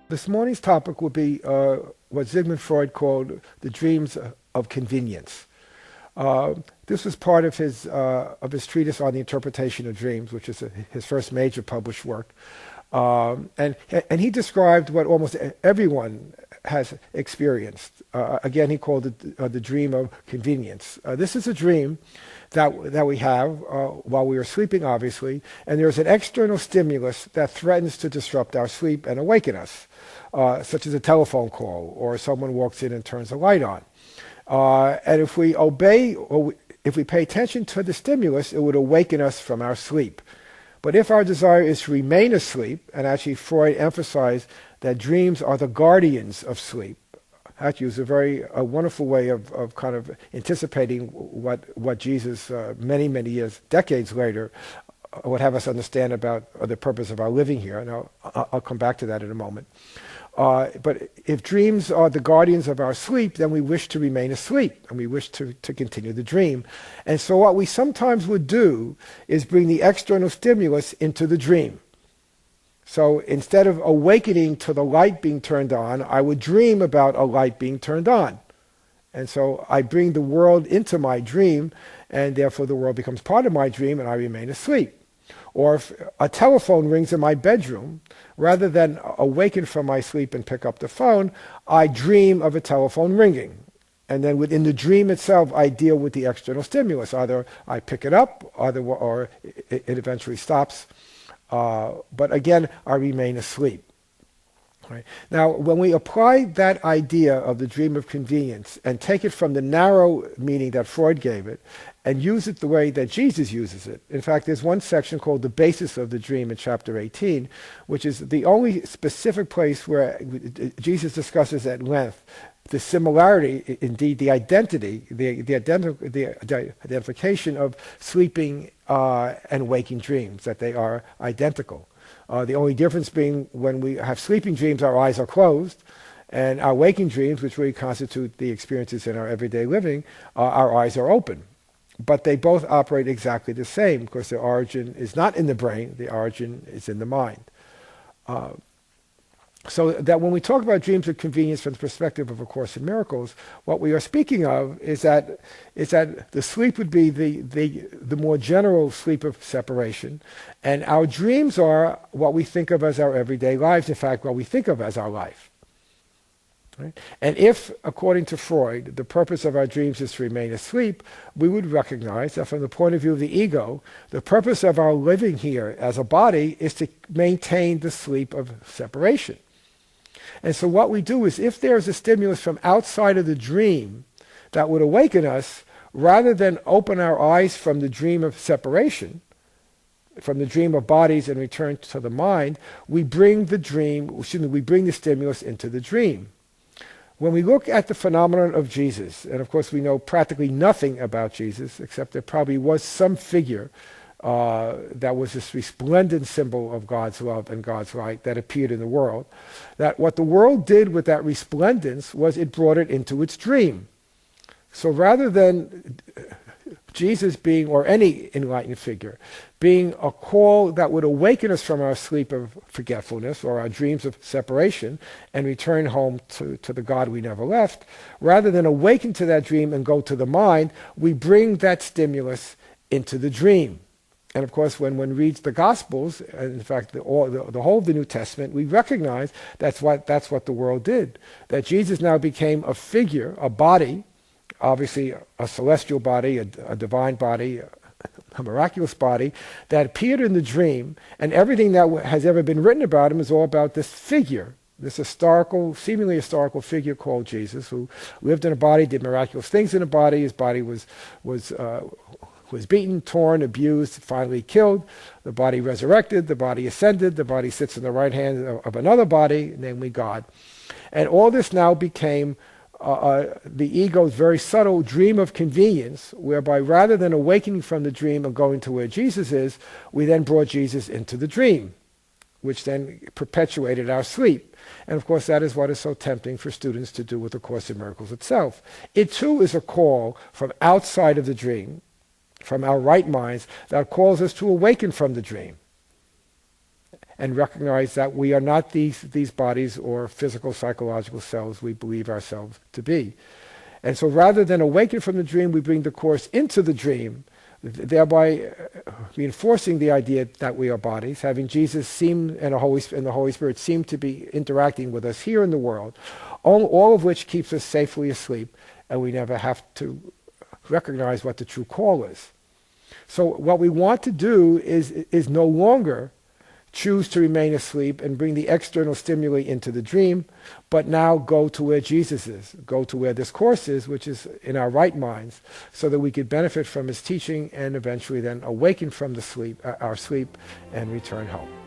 This morning's topic will be what Sigmund Freud called the dreams of convenience. This was part of his treatise on the interpretation of dreams, which is his first major published work. And he described what almost everyone has experienced. Again, he called it the dream of convenience. This is a dream that we have while we are sleeping, obviously, and there's an external stimulus that threatens to disrupt our sleep and awaken us, such as a telephone call or someone walks in and turns a light on. And if we obey or if we pay attention to the stimulus, it would awaken us from our sleep. But if our desire is to remain asleep, and actually Freud emphasized that dreams are the guardians of sleep. Actually, it was a wonderful way of kind of anticipating what Jesus, many, many years, decades later, would have us understand about the purpose of our living here. And I'll come back to that in a moment. But if dreams are the guardians of our sleep, then we wish to remain asleep, and we wish to continue the dream. And so what we sometimes would do is bring the external stimulus into the dream. So instead of awakening to the light being turned on, I would dream about a light being turned on. And so I bring the world into my dream, and therefore the world becomes part of my dream, and I remain asleep. Or if a telephone rings in my bedroom, rather than awaken from my sleep and pick up the phone, I dream of a telephone ringing. And then within the dream itself, I deal with the external stimulus. Either I pick it up, or it eventually stops. But again, I remain asleep. Right? Now, when we apply that idea of the dream of convenience and take it from the narrow meaning that Freud gave it and use it the way that Jesus uses it. In fact, there's one section called the basis of the dream in chapter 18, which is the only specific place where Jesus discusses at length the similarity, indeed the identity, the identification of sleeping and waking dreams, that they are identical. The only difference being when we have sleeping dreams, our eyes are closed, and our waking dreams, which really constitute the experiences in our everyday living, our eyes are open. But they both operate exactly the same, because the origin is not in the brain, the origin is in the mind. So that when we talk about dreams of convenience from the perspective of A Course in Miracles, what we are speaking of is that the sleep would be the more general sleep of separation, and our dreams are what we think of as our everyday lives, in fact, what we think of as our life. Right? And if, according to Freud, the purpose of our dreams is to remain asleep, we would recognize that from the point of view of the ego, the purpose of our living here as a body is to maintain the sleep of separation. And so what we do is, if there's a stimulus from outside of the dream that would awaken us, rather than open our eyes from the dream of separation, from the dream of bodies and return to the mind, we bring the stimulus into the dream. When we look at the phenomenon of Jesus, and of course we know practically nothing about Jesus, except there probably was some figure that was this resplendent symbol of God's love and God's light that appeared in the world, that what the world did with that resplendence was it brought it into its dream. So rather than Jesus being, or any enlightened figure, being a call that would awaken us from our sleep of forgetfulness or our dreams of separation and return home to the God we never left, rather than awaken to that dream and go to the mind, we bring that stimulus into the dream. And of course, when one reads the Gospels, and in fact the whole of the New Testament, we recognize that's what the world did. That Jesus now became a figure, a body, obviously a celestial body, a divine body, a miraculous body, that appeared in the dream, and everything that has ever been written about him is all about this figure, this seemingly historical figure called Jesus, who lived in a body, did miraculous things in a body. His body was beaten, torn, abused, finally killed. The body resurrected, the body ascended, the body sits in the right hand of another body, namely God. And all this now became the ego's very subtle dream of convenience, whereby rather than awakening from the dream and going to where Jesus is, we then brought Jesus into the dream, which then perpetuated our sleep. And of course, that is what is so tempting for students to do with A Course in Miracles itself. It too is a call from outside of the dream, from our right minds, that calls us to awaken from the dream. and recognize that we are not these bodies or physical, psychological selves we believe ourselves to be. And so rather than awaken from the dream, we bring the Course into the dream, thereby reinforcing the idea that we are bodies, having Jesus seem and the Holy Spirit seem to be interacting with us here in the world, all of which keeps us safely asleep, and we never have to recognize what the true call is. So what we want to do is no longer choose to remain asleep and bring the external stimuli into the dream, but now go to where Jesus is, go to where this Course is, which is in our right minds, so that we could benefit from his teaching and eventually then awaken from our sleep and return home.